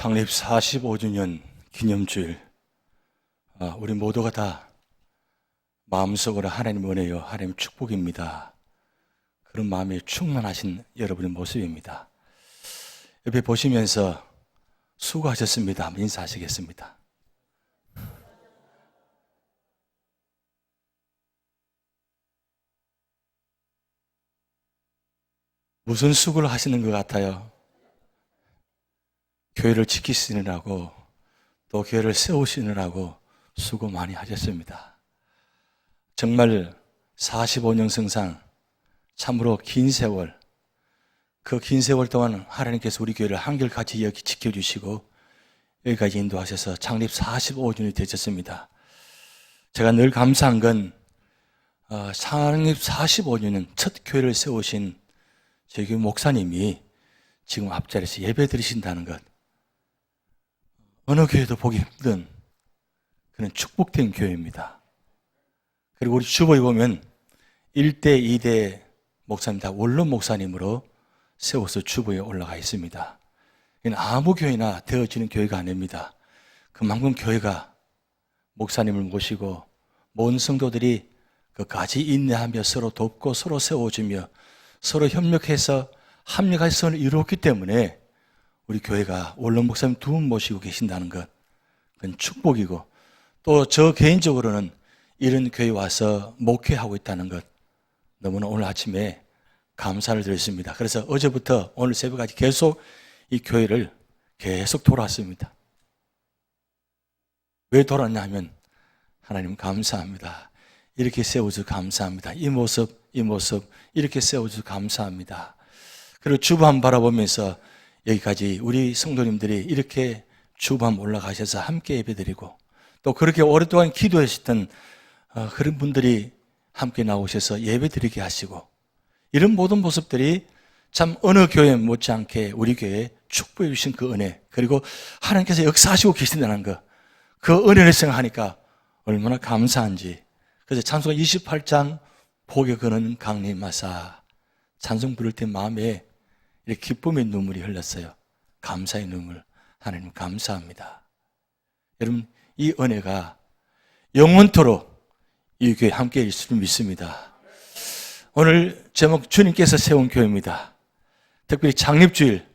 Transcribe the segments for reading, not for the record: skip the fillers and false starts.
창립 45주년 기념주일, 우리 모두가 다 마음속으로 하나님 은혜요, 하나님 축복입니다. 그런 마음이 충만하신 여러분의 모습입니다. 옆에 보시면서 수고하셨습니다. 인사하시겠습니다. 무슨 수고를 하시는 것 같아요? 교회를 지키시느라고, 또 교회를 세우시느라고 수고 많이 하셨습니다. 정말 45년 성상, 참으로 긴 세월, 그 긴 세월 동안 하나님께서 우리 교회를 한결같이 여기 지켜주시고 여기까지 인도하셔서 창립 45주년이 되셨습니다. 제가 늘 감사한 건 창립 45년은 첫 교회를 세우신 저희 교회 목사님이 지금 앞자리에서 예배 드리신다는 것, 어느 교회도 보기 힘든 그런 축복된 교회입니다. 그리고 우리 주보에 보면 1대, 2대 목사님 다 원로 목사님으로 세워서 주보에 올라가 있습니다. 이건 아무 교회나 되어지는 교회가 아닙니다. 그만큼 교회가 목사님을 모시고 모든 성도들이 끝까지 인내하며 서로 돕고 서로 세워주며 서로 협력해서 합력해서 선을 이루었기 때문에 우리 교회가 원로 목사님 두 분 모시고 계신다는 것, 그건 축복이고, 또 저 개인적으로는 이런 교회에 와서 목회하고 있다는 것, 너무나 오늘 아침에 감사를 드렸습니다. 그래서 어제부터 오늘 새벽까지 계속 이 교회를 계속 돌아왔습니다. 왜 돌았냐 하면 하나님 감사합니다. 이렇게 세워주셔서 감사합니다. 이 모습 이렇게 세워주셔서 감사합니다. 그리고 주밤 바라보면서 여기까지 우리 성도님들이 이렇게 주밤 올라가셔서 함께 예배드리고, 또 그렇게 오랫동안 기도하셨던 그런 분들이 함께 나오셔서 예배드리게 하시고, 이런 모든 모습들이 참 어느 교회 못지않게 우리 교회에 축복해 주신 그 은혜, 그리고 하나님께서 역사하시고 계신다는 것, 그 은혜를 생각하니까 얼마나 감사한지. 그래서 찬송 28장 복에 거는 강림하사 찬송 부를 때 마음에 이렇게 기쁨의 눈물이 흘렀어요. 감사의 눈물. 하나님 감사합니다. 여러분, 이 은혜가 영원토록 이 교회에 함께 있을 줄 믿습니다. 오늘 제목 주님께서 세운 교회입니다. 특별히 창립주일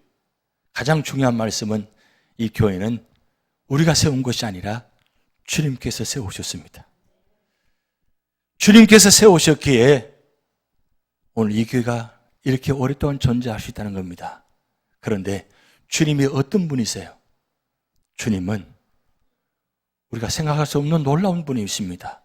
가장 중요한 말씀은 이 교회는 우리가 세운 것이 아니라 주님께서 세우셨습니다. 주님께서 세우셨기에 오늘 이 교회가 이렇게 오랫동안 존재할 수 있다는 겁니다. 그런데 주님이 어떤 분이세요? 주님은 우리가 생각할 수 없는 놀라운 분이십니다.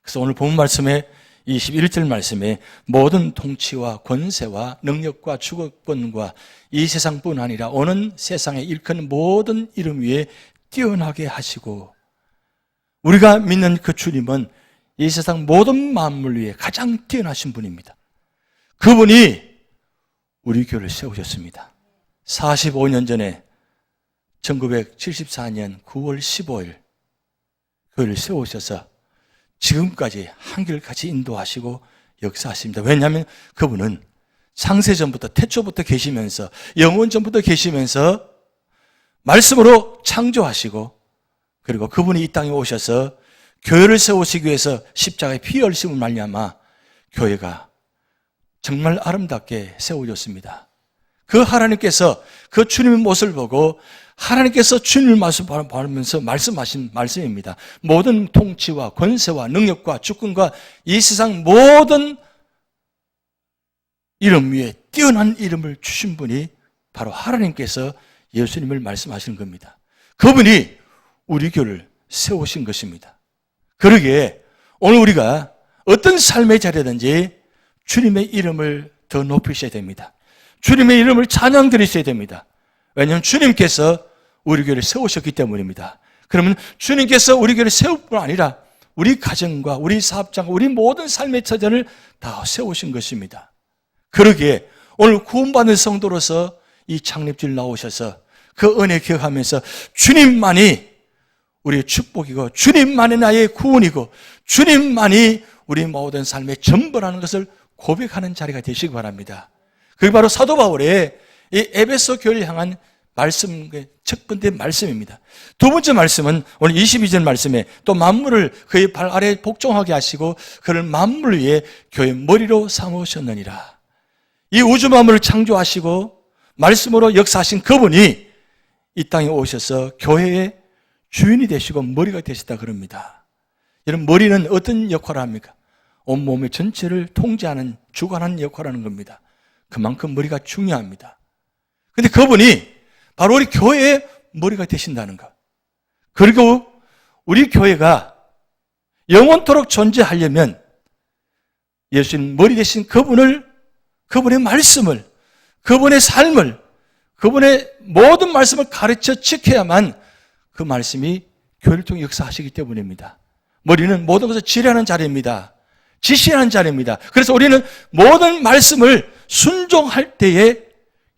그래서 오늘 본 말씀에 21절 말씀에 모든 통치와 권세와 능력과 주권과 이 세상뿐 아니라 오는 세상에 일컫는 모든 이름 위에 뛰어나게 하시고, 우리가 믿는 그 주님은 이 세상 모든 만물 위에 가장 뛰어나신 분입니다. 그분이 우리 교회를 세우셨습니다. 45년 전에 1974년 9월 15일 교회를 세우셔서 지금까지 한결같이 인도하시고 역사하십니다. 왜냐하면 그분은 창세전부터 태초부터 계시면서 영원전부터 계시면서 말씀으로 창조하시고, 그리고 그분이 이 땅에 오셔서 교회를 세우시기 위해서 십자가의 피 흘리심을 말미암아 교회가 정말 아름답게 세워졌습니다. 그 하나님께서 그 주님의 모습을 보고 하나님께서 주님의 말씀을 바라면서 말씀하신 말씀입니다. 모든 통치와 권세와 능력과 주권과 이 세상 모든 이름 위에 뛰어난 이름을 주신 분이 바로 하나님께서 예수님을 말씀하시는 겁니다. 그분이 우리 교회를 세우신 것입니다. 그러기에 오늘 우리가 어떤 삶의 자리든지 주님의 이름을 더 높이셔야 됩니다. 주님의 이름을 찬양 드리셔야 됩니다. 왜냐하면 주님께서 우리 교회를 세우셨기 때문입니다. 그러면 주님께서 우리 교회를 세울 뿐 아니라 우리 가정과 우리 사업장과 우리 모든 삶의 처전을 다 세우신 것입니다. 그러기에 오늘 구원받는 성도로서 이 창립주일 나오셔서 그 은혜 기억하면서 주님만이 우리의 축복이고 주님만이 나의 구원이고 주님만이 우리 모든 삶의 전부라는 것을 고백하는 자리가 되시기 바랍니다. 그게 바로 사도 바울의 이 에베소 교회를 향한 말씀의 첫 번째 말씀입니다. 두 번째 말씀은 오늘 22절 말씀에 또 만물을 그의 발 아래 복종하게 하시고 그를 만물 위에 교회의 머리로 삼으셨느니라. 이 우주 만물을 창조하시고 말씀으로 역사하신 그분이 이 땅에 오셔서 교회의 주인이 되시고 머리가 되시다 그럽니다. 여러분, 머리는 어떤 역할을 합니까? 온몸의 전체를 통제하는, 주관하는 역할을 하는 겁니다. 그만큼 머리가 중요합니다. 근데 그분이 바로 우리 교회의 머리가 되신다는 것. 그리고 우리 교회가 영원토록 존재하려면 예수님 머리 되신 그분의 말씀을, 그분의 삶을, 그분의 모든 말씀을 가르쳐 지켜야만 그 말씀이 교회를 통해 역사하시기 때문입니다. 머리는 모든 것을 지뢰하는 자리입니다. 지시하는 자리입니다. 그래서 우리는 모든 말씀을 순종할 때에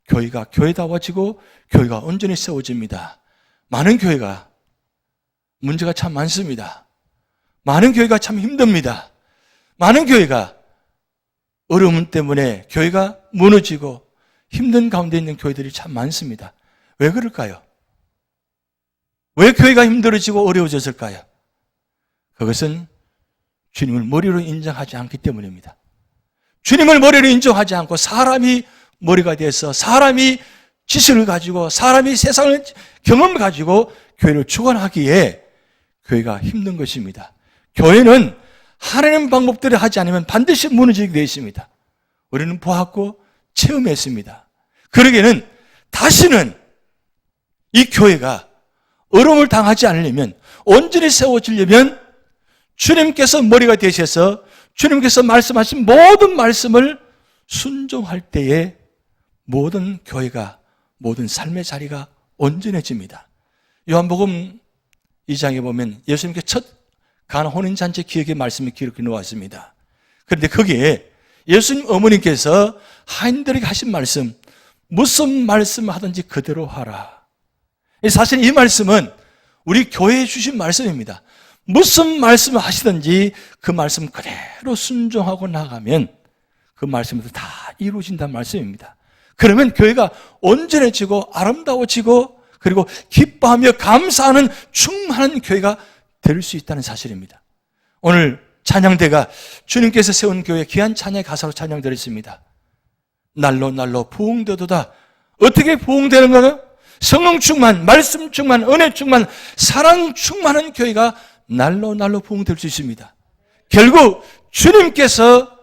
교회가 교회다워지고 교회가 온전히 세워집니다. 많은 교회가 문제가 참 많습니다. 많은 교회가 참 힘듭니다. 많은 교회가 어려움 때문에 교회가 무너지고 힘든 가운데 있는 교회들이 참 많습니다. 왜 그럴까요? 왜 교회가 힘들어지고 어려워졌을까요? 그것은 주님을 머리로 인정하지 않기 때문입니다. 주님을 머리로 인정하지 않고 사람이 머리가 돼서 사람이 지식을 가지고 사람이 세상을 경험을 가지고 교회를 주관하기에 교회가 힘든 것입니다. 교회는 하나님 방법대로 하지 않으면 반드시 무너지게 되어 있습니다. 우리는 보았고 체험했습니다. 그러기에는 다시는 이 교회가 어려움을 당하지 않으려면, 온전히 세워지려면 주님께서 머리가 되셔서 주님께서 말씀하신 모든 말씀을 순종할 때에 모든 교회가, 모든 삶의 자리가 온전해집니다. 요한복음 2장에 보면 예수님께서 첫 가나 혼인잔치 기억의 말씀이 기록해 놓았습니다. 그런데 거기에 예수님 어머니께서 하인들에게 하신 말씀, 무슨 말씀을 하든지 그대로 하라. 사실 이 말씀은 우리 교회에 주신 말씀입니다. 무슨 말씀을 하시든지 그 말씀 그대로 순종하고 나가면 그 말씀도 다 이루어진다는 말씀입니다. 그러면 교회가 온전해지고 아름다워지고 그리고 기뻐하며 감사하는 충만한 교회가 될 수 있다는 사실입니다. 오늘 찬양대가 주님께서 세운 교회 귀한 찬양의 가사로 찬양드렸습니다. 날로 날로 부흥되도다. 어떻게 부흥되는가요? 성령 충만, 말씀 충만, 은혜 충만, 사랑 충만한 교회가 날로 날로 부흥될 수 있습니다. 결국 주님께서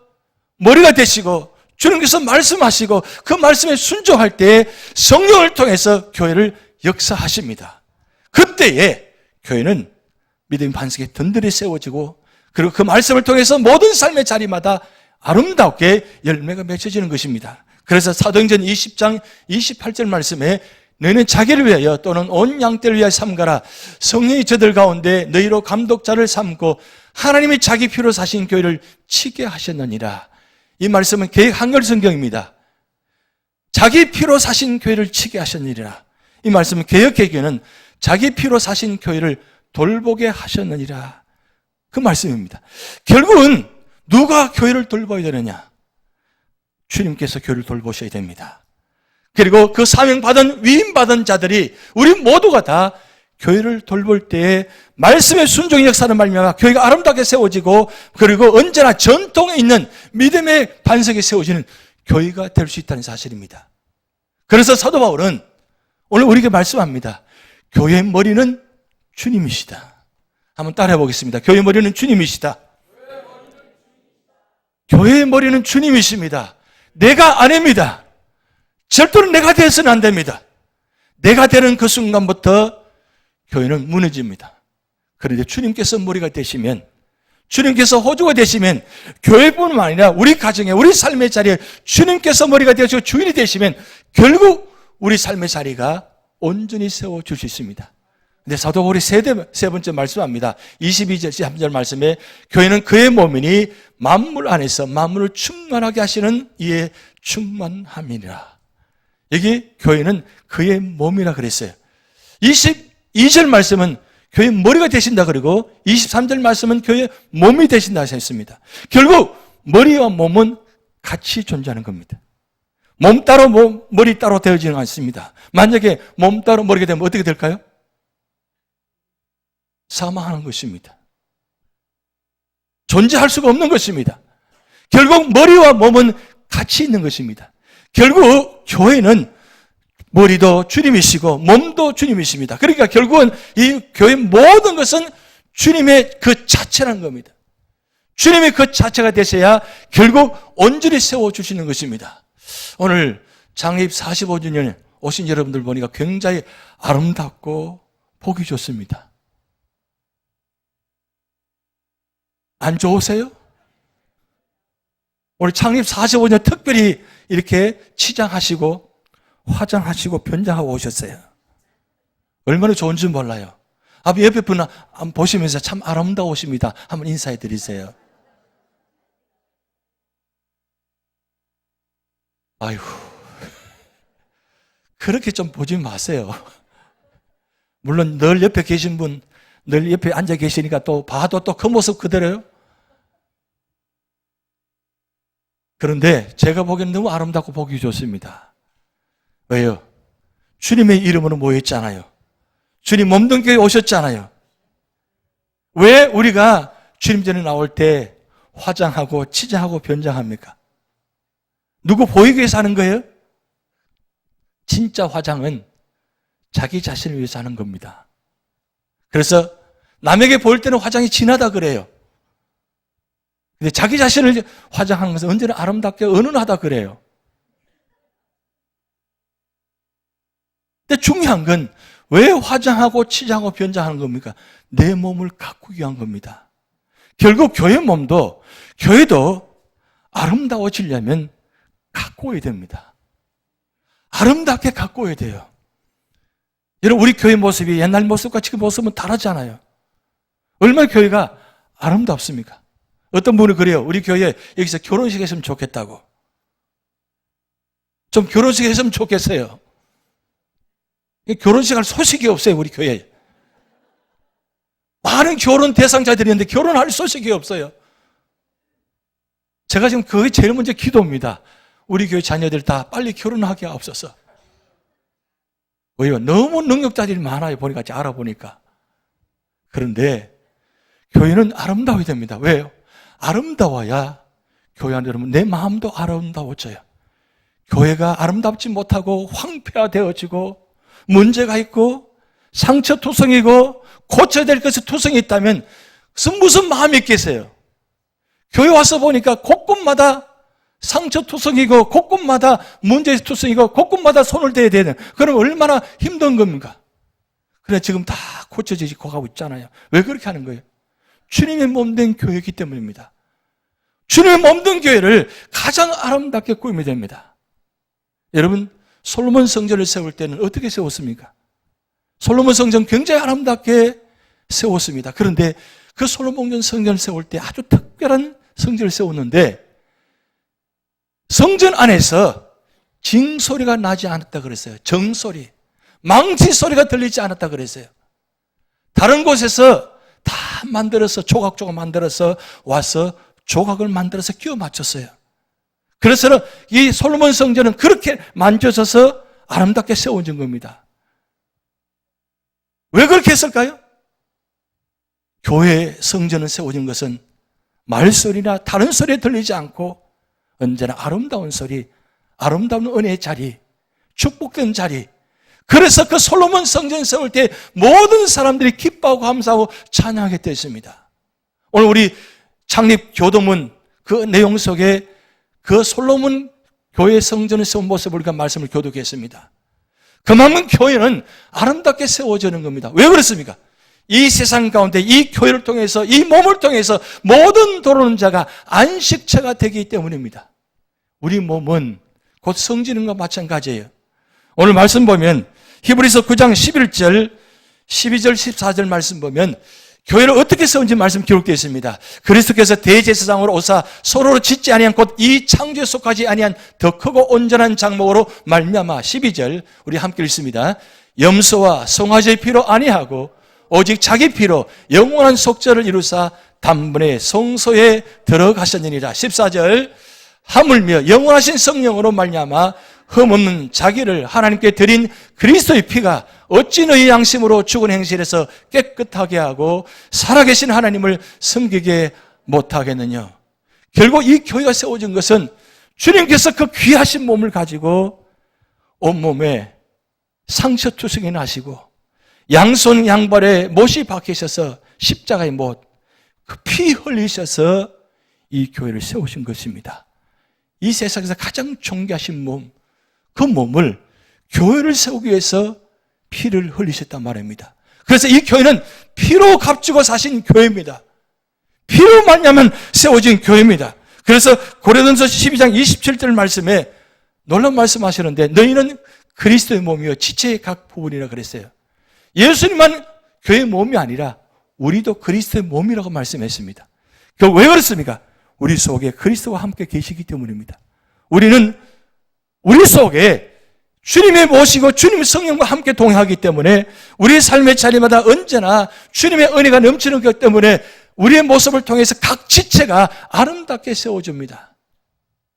머리가 되시고 주님께서 말씀하시고 그 말씀에 순종할 때 성령을 통해서 교회를 역사하십니다. 그때에 교회는 믿음의 반석에 든든히 세워지고 그리고 그 말씀을 통해서 모든 삶의 자리마다 아름답게 열매가 맺혀지는 것입니다. 그래서 사도행전 20장 28절 말씀에 너희는 자기를 위하여 또는 온 양떼를 위하여 삼가라. 성령이 저들 가운데 너희로 감독자를 삼고 하나님이 자기 피로 사신 교회를 치게 하셨느니라. 이 말씀은 개역 한글 성경입니다. 자기 피로 사신 교회를 치게 하셨느니라. 이 말씀은 개역 개교는 자기 피로 사신 교회를 돌보게 하셨느니라. 그 말씀입니다. 결국은 누가 교회를 돌봐야 되느냐? 주님께서 교회를 돌보셔야 됩니다. 그리고 그 사명받은 위임받은 자들이 우리 모두가 다 교회를 돌볼 때에 말씀의 순종의 역사를 말미암아 교회가 아름답게 세워지고 그리고 언제나 전통에 있는 믿음의 반석에 세워지는 교회가 될 수 있다는 사실입니다. 그래서 사도 바울은 오늘 우리에게 말씀합니다. 교회의 머리는 주님이시다. 한번 따라해 보겠습니다. 교회의 머리는 주님이시다. 교회의 머리는 주님이십니다. 내가 아닙니다. 절대로 내가 되어서는 안 됩니다. 내가 되는 그 순간부터 교회는 무너집니다. 그런데 주님께서 머리가 되시면, 주님께서 호주가 되시면 교회뿐만 아니라 우리 가정에, 우리 삶의 자리에 주님께서 머리가 되어서 주인이 되시면 결국 우리 삶의 자리가 온전히 세워줄 수 있습니다. 근데 사도 바울이 세 번째 말씀합니다. 22절 3절 말씀에 교회는 그의 몸이니 만물 안에서 만물을 충만하게 하시는 이의 충만함이니라. 여기 교회는 그의 몸이라 그랬어요. 22절 말씀은 교회 머리가 되신다 그러고 23절 말씀은 교회 몸이 되신다 했습니다. 결국 머리와 몸은 같이 존재하는 겁니다. 몸 따로 머리 따로 되어지는 않습니다. 만약에 몸 따로 머리가 되면 어떻게 될까요? 사망하는 것입니다. 존재할 수가 없는 것입니다. 결국 머리와 몸은 같이 있는 것입니다. 결국 교회는 머리도 주님이시고 몸도 주님이십니다. 그러니까 결국은 이 교회 모든 것은 주님의 그 자체라는 겁니다. 주님의 그 자체가 되셔야 결국 온전히 세워주시는 것입니다. 오늘 창립 45주년에 오신 여러분들 보니까 굉장히 아름답고 보기 좋습니다. 안 좋으세요? 우리 창립 45년 특별히 이렇게 치장하시고 화장하시고 변장하고 오셨어요. 얼마나 좋은지 몰라요. 옆에 분 한번 보시면서 참 아름다우십니다. 한번 인사해 드리세요. 아이고, 그렇게 좀 보지 마세요. 물론 늘 옆에 계신 분, 늘 옆에 앉아 계시니까 또 봐도 또 그 모습 그대로요. 그런데 제가 보기에는 너무 아름답고 보기 좋습니다. 왜요? 주님의 이름으로 모였잖아요. 주님 몸된 교회 오셨잖아요. 왜 우리가 주님 전에 나올 때 화장하고 치장하고 변장합니까? 누구 보이기 위해서 하는 거예요? 진짜 화장은 자기 자신을 위해서 하는 겁니다. 그래서 남에게 보일 때는 화장이 진하다 그래요. 근데 자기 자신을 화장하는 것은 언제나 아름답게 은은하다 그래요. 근데 중요한 건 왜 화장하고 치장하고 변장하는 겁니까? 내 몸을 가꾸기 위한 겁니다. 결국 교회도 아름다워지려면 가꾸어야 됩니다. 아름답게 가꾸어야 돼요. 여러분, 우리 교회 모습이 옛날 모습과 지금 모습은 다르잖아요. 얼마나 교회가 아름답습니까? 어떤 분이 그래요. 우리 교회 여기서 결혼식 했으면 좋겠다고. 좀 결혼식 했으면 좋겠어요. 결혼식 할 소식이 없어요, 우리 교회에. 많은 결혼 대상자들이 있는데 결혼할 소식이 없어요. 제가 지금 그게 제일 먼저 기도입니다. 우리 교회 자녀들 다 빨리 결혼하게 하옵소서. 왜요? 너무 능력자들이 많아요, 보니까, 알아보니까. 그런데 교회는 아름다워야 됩니다. 왜요? 아름다워야 교회 안에 여러분 내 마음도 아름다워져요. 교회가 아름답지 못하고 황폐화되어지고 문제가 있고 상처투성이고 고쳐야 될 것이 투성이 있다면 무슨 마음이 있겠어요? 교회 와서 보니까 곳곳마다 상처투성이고 곳곳마다 문제투성이고 곳곳마다 손을 대야 되는, 그럼 얼마나 힘든 겁니까? 그래 지금 다 고쳐지고 가고 있잖아요. 왜 그렇게 하는 거예요? 주님의 몸된 교회이기 때문입니다. 주님의 몸된 교회를 가장 아름답게 꾸미면 됩니다. 여러분, 솔로몬 성전을 세울 때는 어떻게 세웠습니까? 솔로몬 성전 굉장히 아름답게 세웠습니다. 그런데 그 솔로몬 성전을 세울 때 아주 특별한 성전을 세웠는데 성전 안에서 징소리가 나지 않았다 그랬어요. 정소리, 망치 소리가 들리지 않았다 그랬어요. 다른 곳에서 다 만들어서 조각조각 만들어서 와서 조각을 만들어서 끼워 맞췄어요. 그래서 이 솔로몬 성전은 그렇게 만져져서 아름답게 세워진 겁니다. 왜 그렇게 했을까요? 교회 성전을 세워진 것은 말소리나 다른 소리에 들리지 않고 언제나 아름다운 소리, 아름다운 은혜의 자리, 축복된 자리. 그래서 그 솔로몬 성전 세울 때 모든 사람들이 기뻐하고 감사하고 찬양하게 됐습니다. 오늘 우리 창립 교도문 그 내용 속에 그 솔로몬 교회 성전을 세운 모습을 우리가 말씀을 교독했습니다. 그만큼 교회는 아름답게 세워지는 겁니다. 왜 그렇습니까? 이 세상 가운데 이 교회를 통해서 이 몸을 통해서 모든 도로는 자가 안식처가 되기 때문입니다. 우리 몸은 곧 성지는과 마찬가지예요. 오늘 말씀 보면 히브리서 9장 11절, 12절, 14절 말씀 보면 교회를 어떻게 세운지 말씀 기록되어 있습니다. 그리스도께서 대제사장으로 오사 서로로 짓지 아니한 곧 이 창조에 속하지 아니한 더 크고 온전한 장목으로 말미암아 12절 우리 함께 읽습니다. 염소와 송아지의 피로 아니하고 오직 자기 피로 영원한 속죄를 이루사 단번에 성소에 들어가셨느니라. 14절 하물며 영원하신 성령으로 말미암아 흠없는 자기를 하나님께 드린 그리스도의 피가 어찌 너희 양심으로 죽은 행실에서 깨끗하게 하고 살아계신 하나님을 섬기게 못하겠느냐. 결국 이 교회가 세워진 것은 주님께서 그 귀하신 몸을 가지고 온몸에 상처투성이 나시고 양손 양발에 못이 박히셔서 십자가의 못, 그 피 흘리셔서 이 교회를 세우신 것입니다. 이 세상에서 가장 존귀하신 몸, 그 몸을 교회를 세우기 위해서 피를 흘리셨단 말입니다. 그래서 이 교회는 피로 값주고 사신 교회입니다. 피로 말미암아 세워진 교회입니다. 그래서 고린도전서 12장 27절 말씀에 놀라운 말씀하시는데 너희는 그리스도의 몸이요 지체의 각 부분이라 그랬어요. 예수님만 교회의 몸이 아니라 우리도 그리스도의 몸이라고 말씀했습니다. 왜 그렇습니까? 우리 속에 그리스도와 함께 계시기 때문입니다. 우리는 우리 속에 주님의 모시고 주님의 성령과 함께 동행하기 때문에 우리의 삶의 자리마다 언제나 주님의 은혜가 넘치는 것 때문에 우리의 모습을 통해서 각 지체가 아름답게 세워집니다.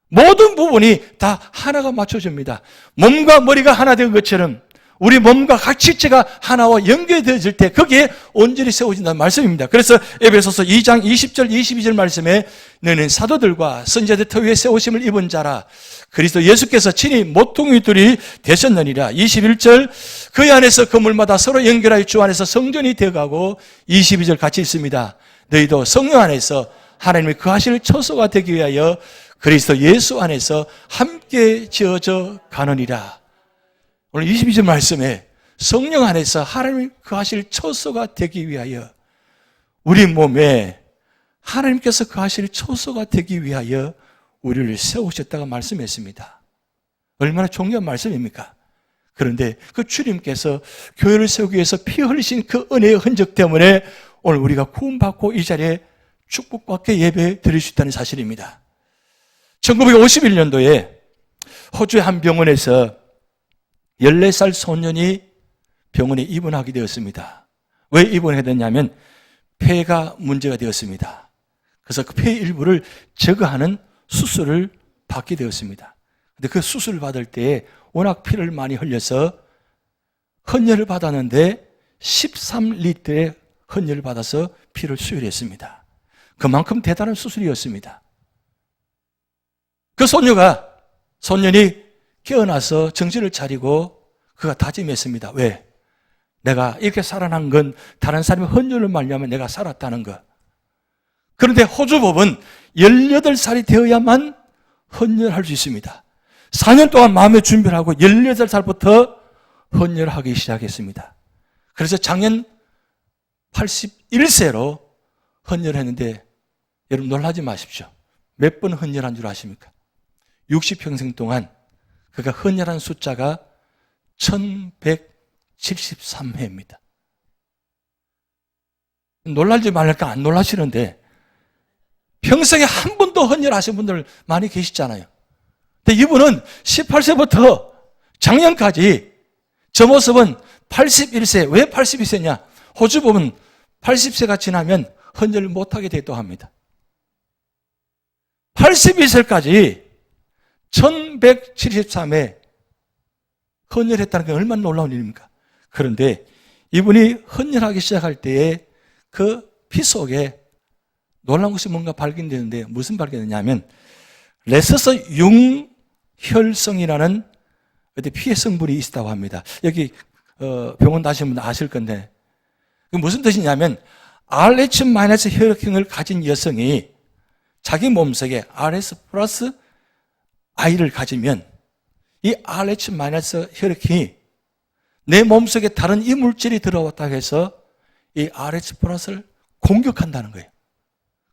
모든 부분이 다 하나가 맞춰집니다. 몸과 머리가 하나 된 것처럼 우리 몸과 각 지체가 하나와 연결되어질 때 거기에 온전히 세워진다는 말씀입니다. 그래서 에베소서 2장 20절 22절 말씀에 너는 사도들과 선지자들 터 위에 세우심을 입은 자라 그리스도 예수께서 친히 모퉁이들이 되셨느니라. 21절 그 안에서 건물마다 서로 연결하여 주 안에서 성전이 되어가고 22절 같이 있습니다. 너희도 성령 안에서 하나님의 그 하실 처소가 되기 위하여 그리스도 예수 안에서 함께 지어져 가느니라. 오늘 22절 말씀에 성령 안에서 하나님이 그 하실 처소가 되기 위하여 우리 몸에 하나님께서 그 하실 처소가 되기 위하여 우리를 세우셨다고 말씀했습니다. 얼마나 존귀한 말씀입니까? 그런데 그 주님께서 교회를 세우기 위해서 피 흘리신 그 은혜의 흔적 때문에 오늘 우리가 구원받고 이 자리에 축복받게 예배 드릴 수 있다는 사실입니다. 1951년도에 호주의 한 병원에서 14살 소년이 병원에 입원하게 되었습니다. 왜 입원하게 됐냐면 폐가 문제가 되었습니다. 그래서 그 폐 일부를 제거하는 수술을 받게 되었습니다. 근데 그 수술을 받을 때 워낙 피를 많이 흘려서 헌혈을 받았는데 13리터의 헌혈을 받아서 피를 수혈했습니다. 그만큼 대단한 수술이었습니다. 그 소년이 깨어나서 정신을 차리고 그가 다짐했습니다. 왜? 내가 이렇게 살아난 건 다른 사람의 헌혈을 말미암아 내가 살았다는 것. 그런데 호주법은 18살이 되어야만 헌혈할 수 있습니다. 4년 동안 마음의 준비를 하고 18살부터 헌혈하기 시작했습니다. 그래서 작년 81세로 헌혈했는데 여러분 놀라지 마십시오. 몇 번 헌혈한 줄 아십니까? 60평생 동안 그가 헌혈한 숫자가 1173회입니다. 놀랄지 말랄까 안 놀라시는데 평생에 한 번도 헌혈하신 분들 많이 계시잖아요. 근데 이분은 18세부터 작년까지 저 모습은 81세. 왜 81세냐? 호주법은 80세가 지나면 헌혈을 못하게 됐다고 합니다. 81세까지 1173회 헌혈했다는 게 얼마나 놀라운 일입니까? 그런데 이분이 헌혈하기 시작할 때에 그 피 속에 놀라운 것이 뭔가 발견되는데 무슨 발견이냐면 레서서 융혈성이라는 피의 성분이 있다고 합니다. 여기 병원 다시면 아실 건데 무슨 뜻이냐면 RH- 혈액형을 가진 여성이 자기 몸속에 RS 플러스 I를 가지면 이 RH- 혈액형이 내 몸속에 다른 이물질이 들어왔다고 해서 이 RH 플러스를 공격한다는 거예요.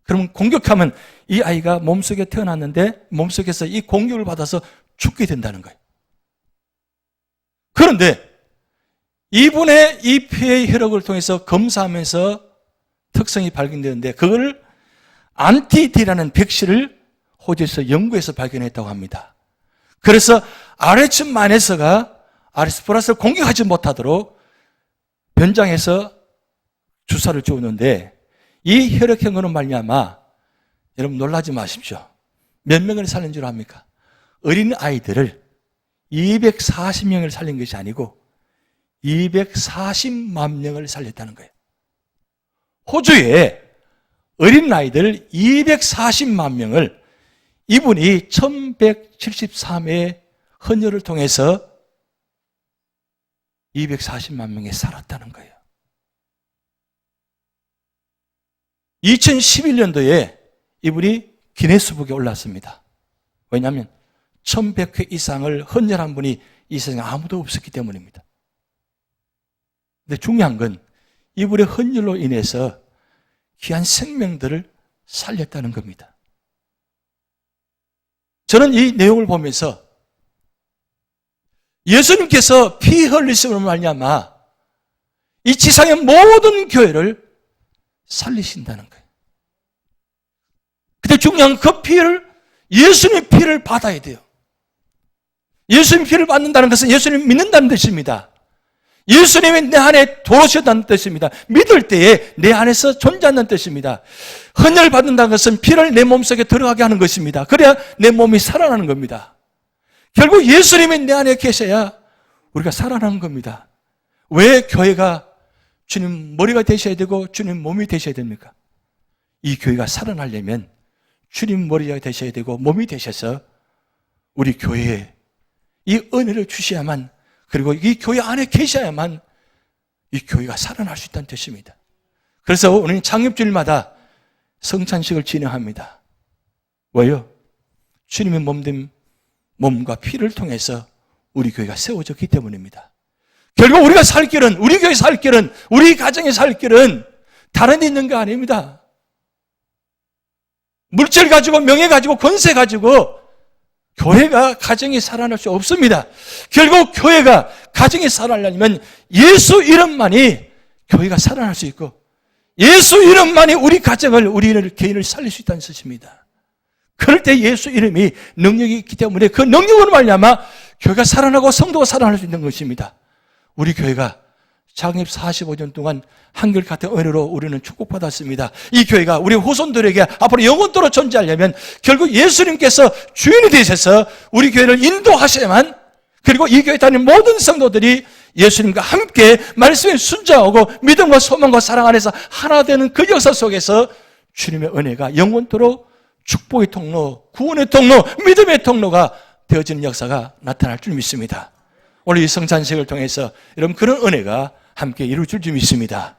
그러면 공격하면 이 아이가 몸속에 태어났는데 몸속에서 이 공격을 받아서 죽게 된다는 거예요. 그런데 이분의 이 피의 혈액을 통해서 검사하면서 특성이 발견되는데 그걸 안티디라는 백신을 호주에서 연구해서 발견했다고 합니다. 그래서 RH-가 RS 플러스를 공격하지 못하도록 변장해서 주사를 주었는데 이 혈액형으로 말미암아 여러분 놀라지 마십시오. 몇 명을 살린 줄 압니까? 어린 아이들을 240명을 살린 것이 아니고 240만 명을 살렸다는 거예요. 호주에 어린아이들 240만 명을 이분이 1173회 헌혈을 통해서 240만 명이 살았다는 거예요. 2011년도에 이분이 기네스북에 올랐습니다. 왜냐하면 1100회 이상을 헌혈한 분이 이 세상에 아무도 없었기 때문입니다. 근데 중요한 건 이분의 헌혈로 인해서 귀한 생명들을 살렸다는 겁니다. 저는 이 내용을 보면서 예수님께서 피 흘리심으로 말미암아 이 지상의 모든 교회를 살리신다는 거예요. 근데 중요한 그 피를, 예수님의 피를 받아야 돼요. 예수님의 피를 받는다는 것은 예수님을 믿는다는 뜻입니다. 예수님이 내 안에 들어오셨다는 뜻입니다. 믿을 때에 내 안에서 존재한다는 뜻입니다. 헌혈 받는다는 것은 피를 내 몸속에 들어가게 하는 것입니다. 그래야 내 몸이 살아나는 겁니다. 결국 예수님이 내 안에 계셔야 우리가 살아나는 겁니다. 왜 교회가 주님 머리가 되셔야 되고 주님 몸이 되셔야 됩니까? 이 교회가 살아나려면 주님 머리가 되셔야 되고 몸이 되셔서 우리 교회에 이 은혜를 주셔야만, 그리고 이 교회 안에 계셔야만 이 교회가 살아날 수 있다는 뜻입니다. 그래서 우리는 창립주일마다 성찬식을 진행합니다. 왜요? 주님의 몸된 몸과 피를 통해서 우리 교회가 세워졌기 때문입니다. 결국 우리가 살 길은, 우리 교회 살 길은, 우리 가정에 살 길은 다른 데 있는 거 아닙니다. 물질 가지고, 명예 가지고, 권세 가지고 교회가 가정이 살아날 수 없습니다. 결국 교회가 가정이 살아나려면 예수 이름만이 교회가 살아날 수 있고, 예수 이름만이 우리 가정을, 우리 개인을 살릴 수 있다는 뜻입니다. 그럴 때 예수 이름이 능력이 있기 때문에 그 능력으로 말미암아 교회가 살아나고 성도가 살아날 수 있는 것입니다. 우리 교회가 창립 45년 동안 한결같은 은혜로 우리는 축복받았습니다. 이 교회가 우리 후손들에게 앞으로 영원토록 존재하려면 결국 예수님께서 주인이 되셔서 우리 교회를 인도하셔야만, 그리고 이 교회 다니는 모든 성도들이 예수님과 함께 말씀에 순종하고 믿음과 소망과 사랑 안에서 하나 되는 그 역사 속에서 주님의 은혜가 영원토록 축복의 통로, 구원의 통로, 믿음의 통로가 되어지는 역사가 나타날 줄 믿습니다. 오늘 이 성찬식을 통해서 여러분 그런 은혜가 함께 이루어질 줄 믿습니다.